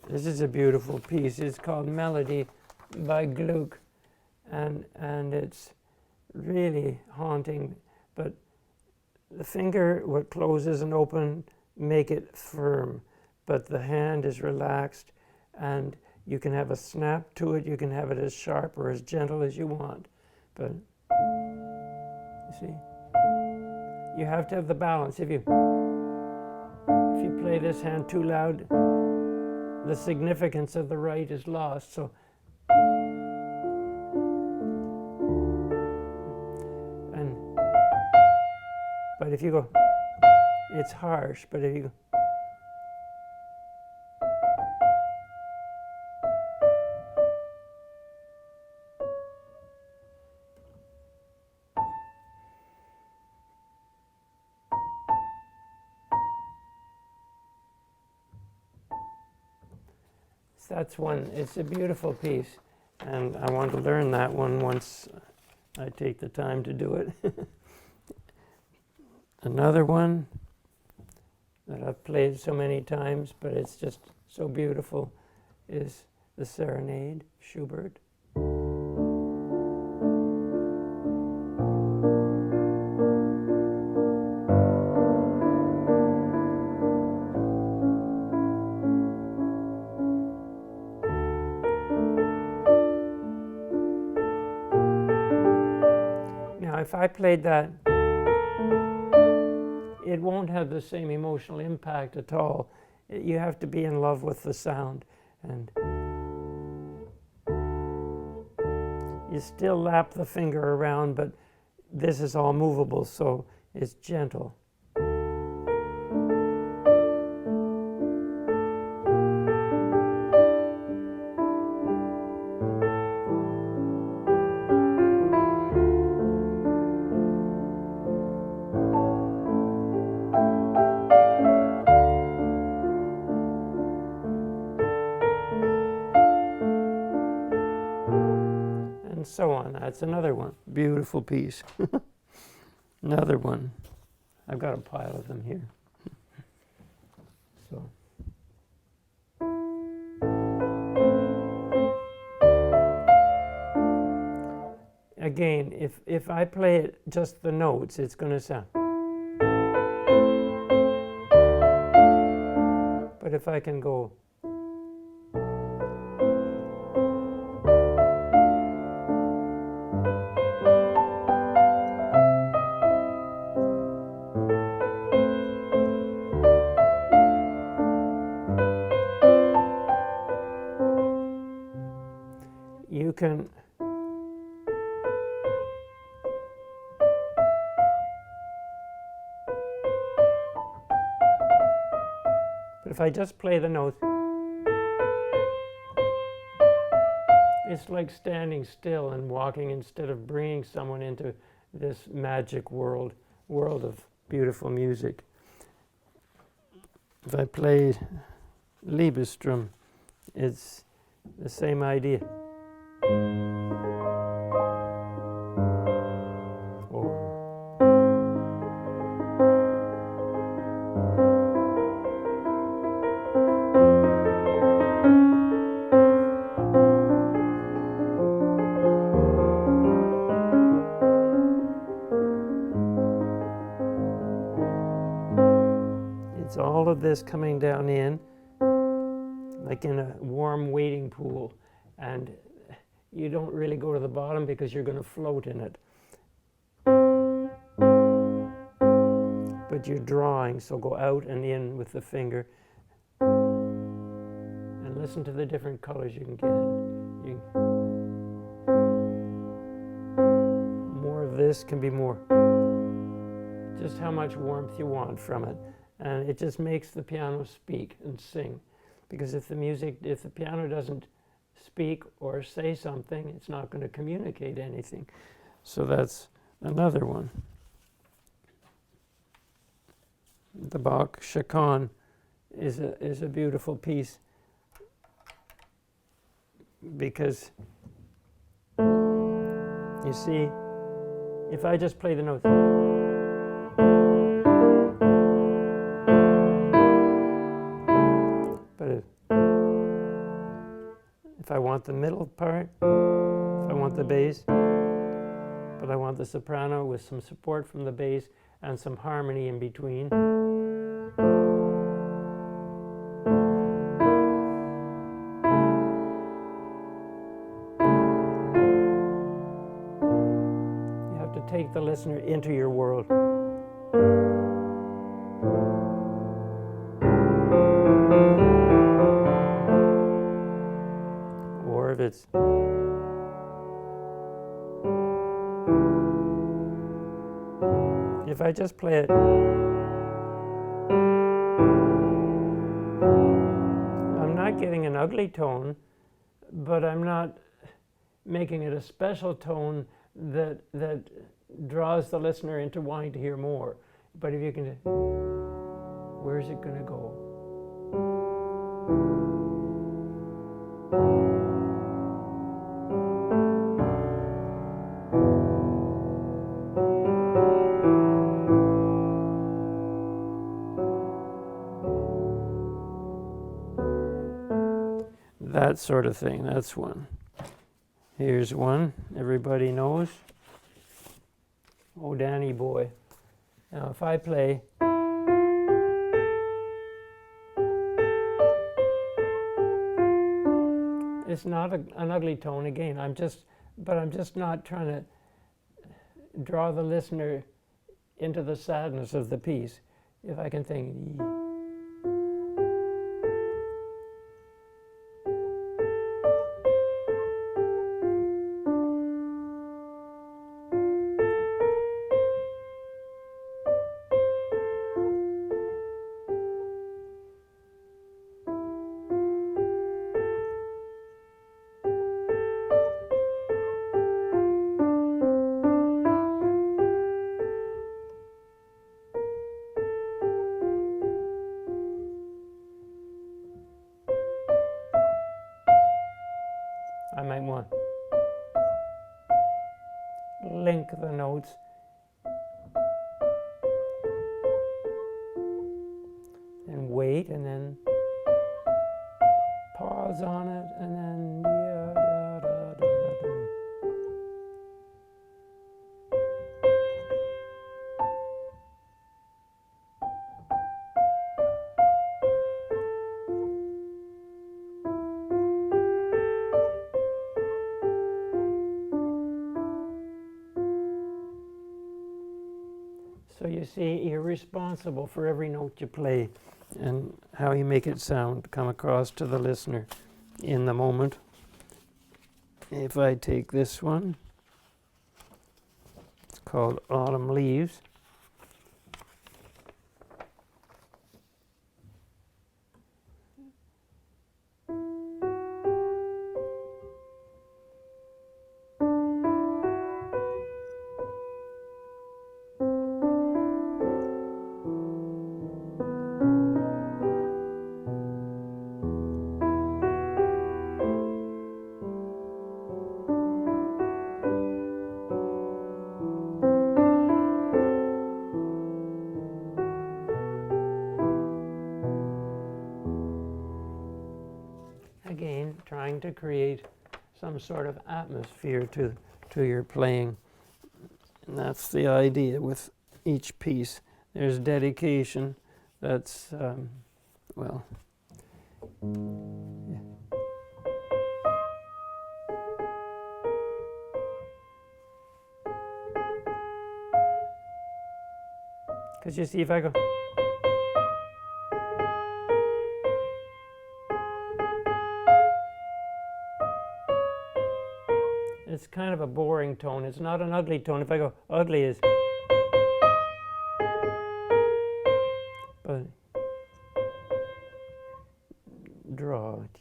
This is a beautiful piece. It's called Melody by Gluck, and it's really haunting. But the finger, what closes and open, make it firm, but the hand is relaxed, and you can have a snap to it. You can have it as sharp or as gentle as you want. But you see, you have to have the balance. If you play this hand too loud, the significance of the right is lost. So, but if you go, it's harsh. But if you go, that's one. It's a beautiful piece, and I want to learn that one once I take the time to do it. Another one that I've played so many times, but it's just so beautiful, is the Serenade Schubert. If I played that, it won't have the same emotional impact at all. You have to be in love with the sound, and you still lap the finger around, but this is all movable, so it's gentle. So on. That's another one. Beautiful piece. Another one. I've got a pile of them here. So. Again, if I play it just the notes, it's going to sound. But if I can go. You can but if I just play the notes, it's like standing still and walking instead of bringing someone into this magic world of beautiful music. If I play Liebestrom, it's the same idea. It's all of this coming down in, like in a warm wading pool, and you don't really go to the bottom because you're going to float in it. But you're drawing, so go out and in with the finger. And listen to the different colors you can get. More of this can be more. Just how much warmth you want from it. And it just makes the piano speak and sing. Because if the piano doesn't speak or say something, it's not going to communicate anything. So that's another one. The Bach Chaconne is a beautiful piece because you see, if I just play the notes, but want the middle part, if I want the bass, but I want the soprano with some support from the bass and some harmony in between. You have to take the listener into your world. Or if it's if I just play it, I'm not getting an ugly tone, but I'm not making it a special tone that draws the listener into wanting to hear more. But if you can, where's it going to go? That sort of thing. That's one. Here's one everybody knows. Oh, Danny boy. Now if I play, it's not an ugly tone again. I'm just not trying to draw the listener into the sadness of the piece. If I can think. I might want to link the notes and wait and then pause on it and then da, da, da, da, da. So you see, you're responsible for every note you play and how you make it sound, come across to the listener in the moment. If I take this one, it's called Autumn Leaves. Again, trying to create some sort of atmosphere to your playing. And that's the idea with each piece. There's dedication. That's, well, yeah. Because you see, if I go, it's kind of a boring tone. It's not an ugly tone. If I go, ugly is, but draw it.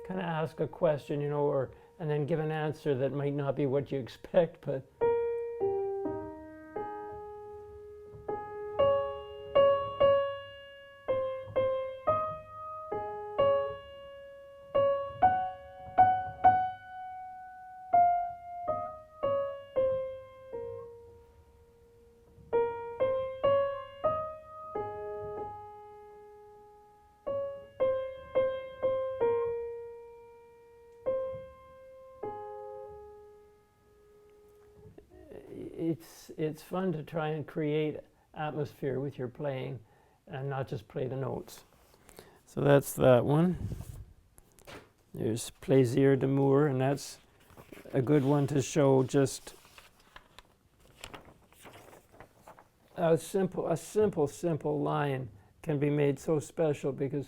Kind of ask a question, you know, or and then give an answer that might not be what you expect, but it's fun to try and create atmosphere with your playing and not just play the notes. So that's that one. There's Plaisir d'amour, and that's a good one to show just a simple line can be made so special, because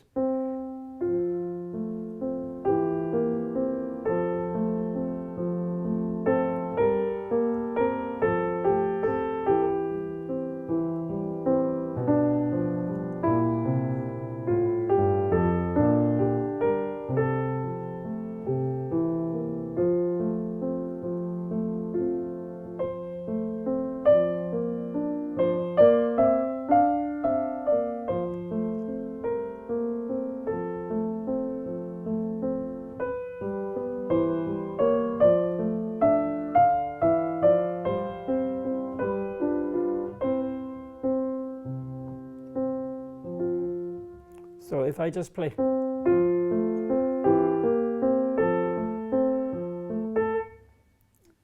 so if I just play,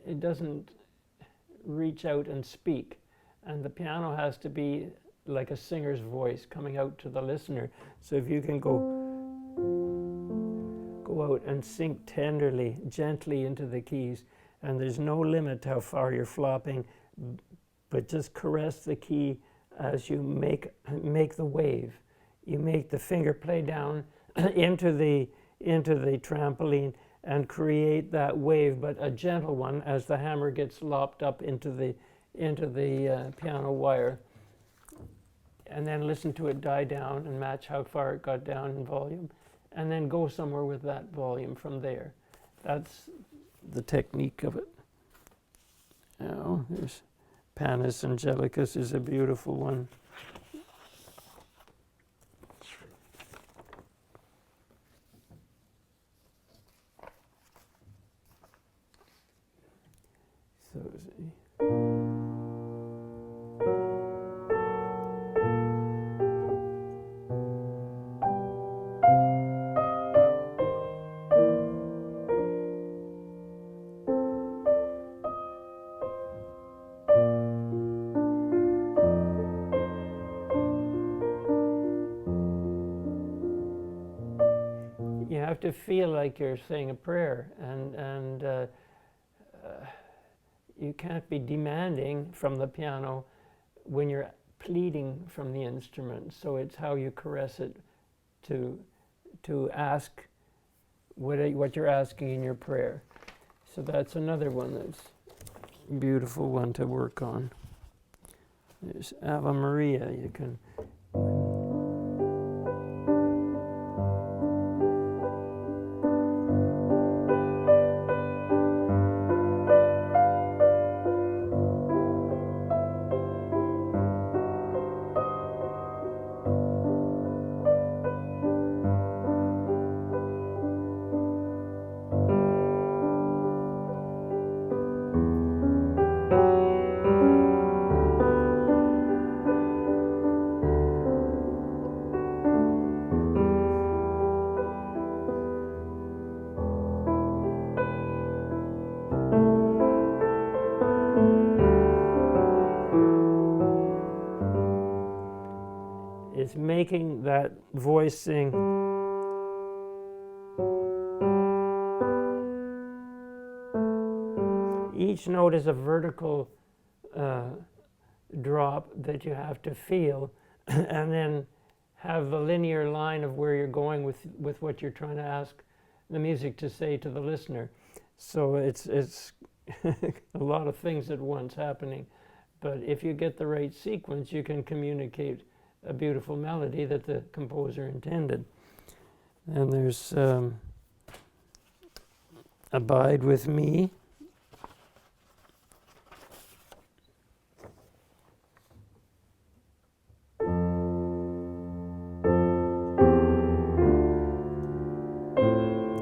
it doesn't reach out and speak, and the piano has to be like a singer's voice coming out to the listener. So if you can go out and sink tenderly, gently into the keys, and there's no limit to how far you're flopping, but just caress the key as you make the wave. You make the finger play down into the trampoline and create that wave, but a gentle one as the hammer gets lopped up into the piano wire. And then listen to it die down and match how far it got down in volume, and then go somewhere with that volume from there. That's the technique of it. Now, there's Panis Angelicus is a beautiful one. So, you have to feel like you're saying a prayer, and you can't be demanding from the piano when you're pleading from the instrument. So it's how you caress it to ask what you're asking in your prayer. So that's another one that's a beautiful one to work on. There's Ave Maria. You can is making that voice sing. Each note is a vertical drop that you have to feel, and then have a linear line of where you're going with what you're trying to ask the music to say to the listener. So it's a lot of things at once happening. But if you get the right sequence, you can communicate a beautiful melody that the composer intended. And there's Abide With Me.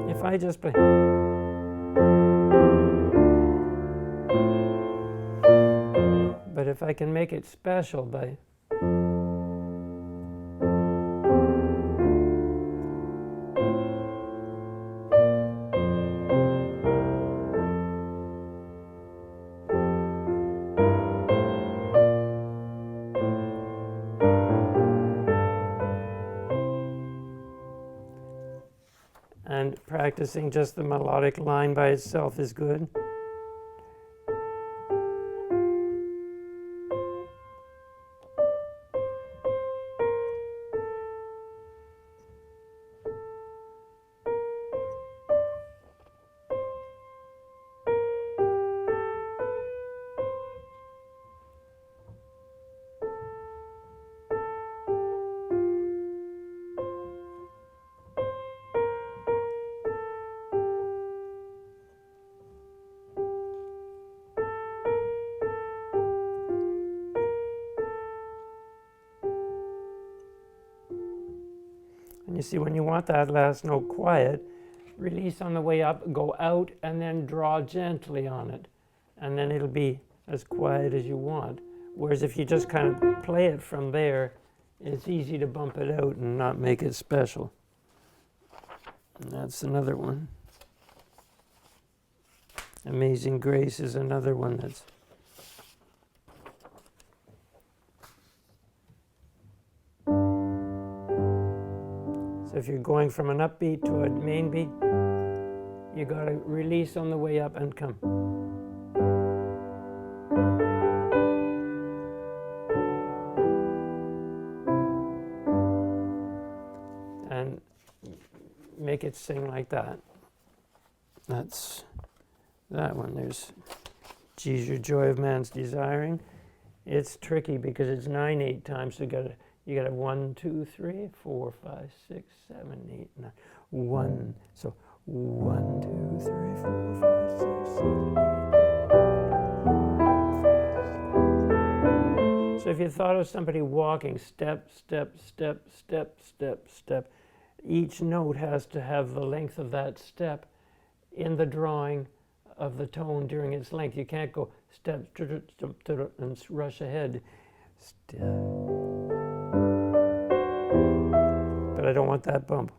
If I just play, but if I can make it special by practicing just the melodic line by itself is good. And you see, when you want that last note quiet, release on the way up, go out, and then draw gently on it. And then it'll be as quiet as you want. Whereas if you just kind of play it from there, it's easy to bump it out and not make it special. And that's another one. Amazing Grace is another one that's so if you're going from an upbeat to a main beat, you got to release on the way up and come. And make it sing like that. That's that one. There's G's Your Joy of Man's Desiring. It's tricky because it's 9/8 times, so you got 1, 2, 3, 4, 5, 6, 7, 8, 9. 1. So 1, 2, 3, 4, 5, 6, 7, 8. So if you thought of somebody walking, step, step, step, step, step, step, each note has to have the length of that step in the drawing of the tone during its length. You can't go step, and rush ahead. Step. But I don't want that bump.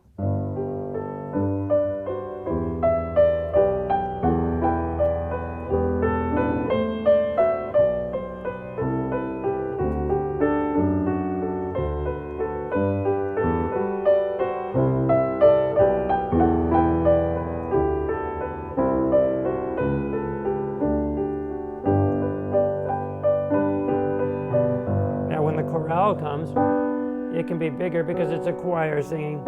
Now when the chorale comes, it can be bigger because it's a choir singing.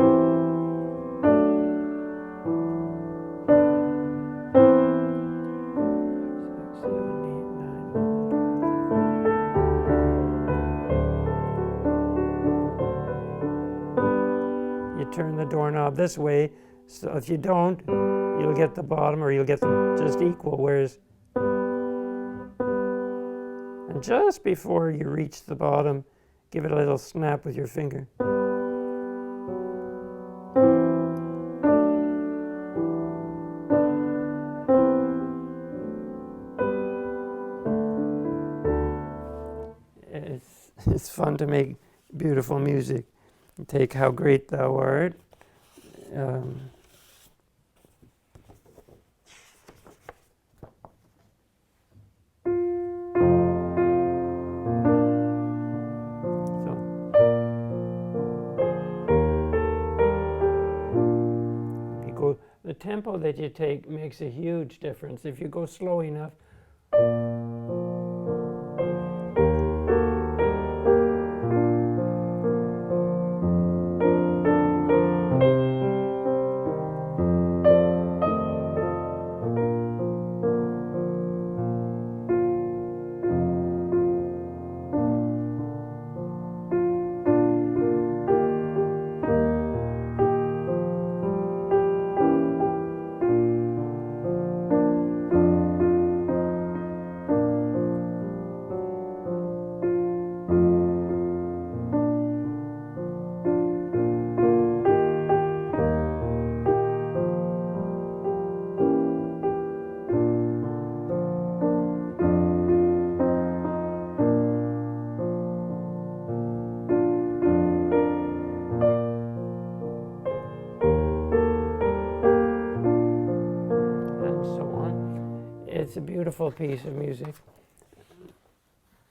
You turn the doorknob this way, so if you don't, you'll get the bottom or you'll get them just equal, whereas and just before you reach the bottom, give it a little snap with your finger. It's fun to make beautiful music. Take How Great Thou Art. The tempo that you take makes a huge difference. If you go slow enough, it's a beautiful piece of music.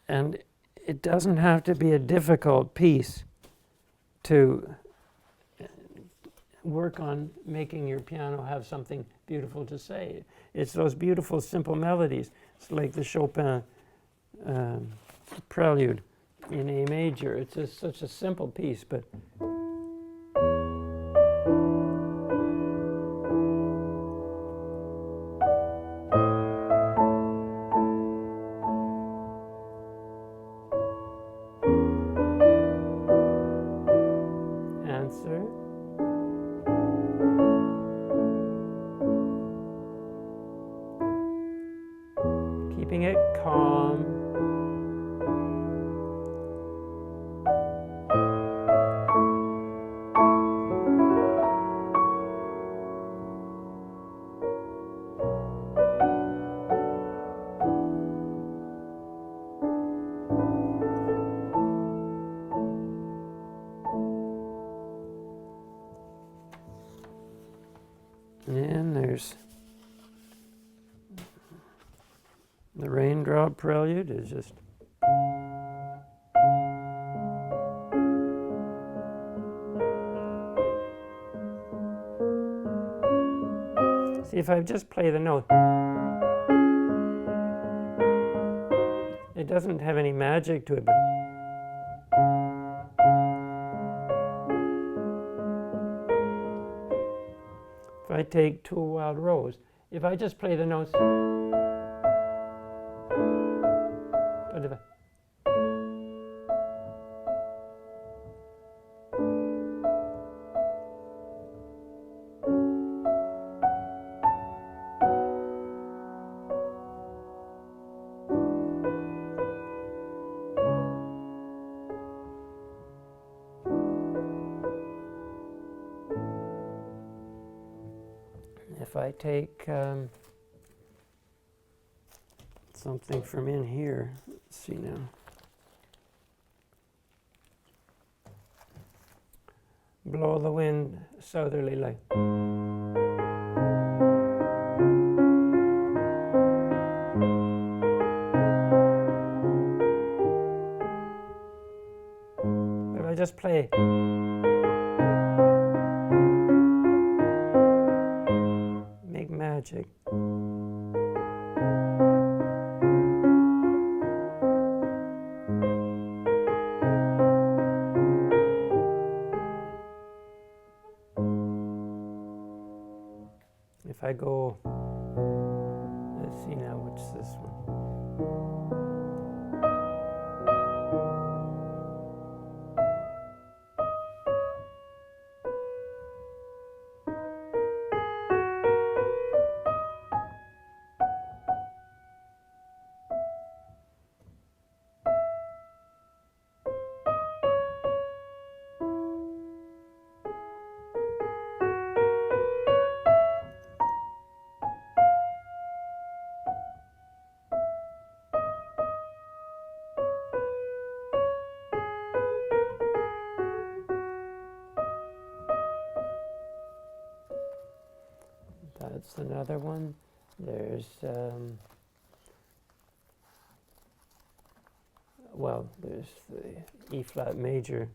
And it doesn't have to be a difficult piece to work on making your piano have something beautiful to say. It's those beautiful, simple melodies. It's like the Chopin Prelude in A major. It's just such a simple piece, but answer. Keeping it calm. And there's the Raindrop Prelude is just see if I just play the note. It doesn't have any magic to it, but if I take Two Wild Rose, if I just play the notes, but if I take something from in here, let's see now. Blow the Wind Southerly Light. If I just play. Make magic. If I go, let's see now, what's this one? That's another one. There's, well, there's the E flat major.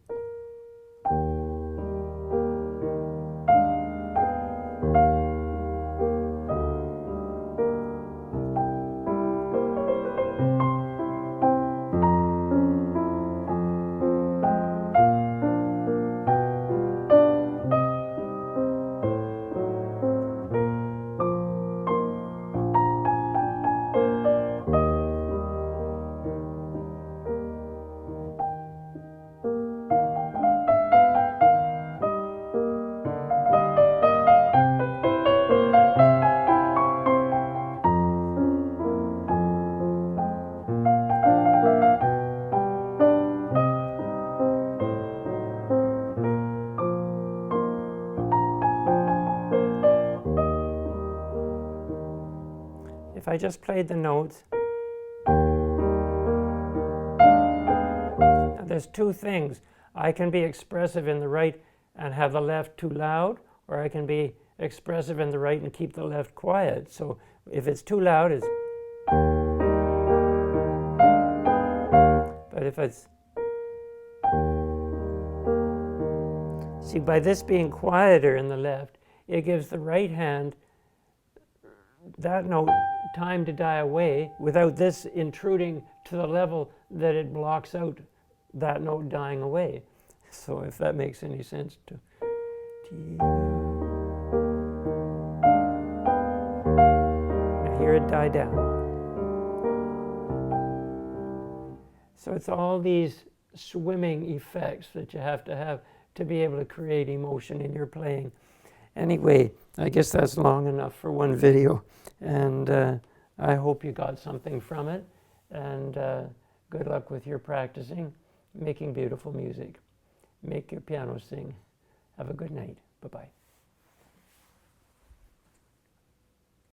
If I just played the notes, now there's two things. I can be expressive in the right and have the left too loud, or I can be expressive in the right and keep the left quiet. So if it's too loud, it's, but if it's, See, by this being quieter in the left, it gives the right hand that note time to die away without this intruding to the level that it blocks out that note dying away. So if that makes any sense to now hear it die down. So it's all these swimming effects that you have to be able to create emotion in your playing. Anyway, I guess that's long enough for one video, and I hope you got something from it, and good luck with your practicing, making beautiful music. Make your piano sing. Have a good night. Bye-bye.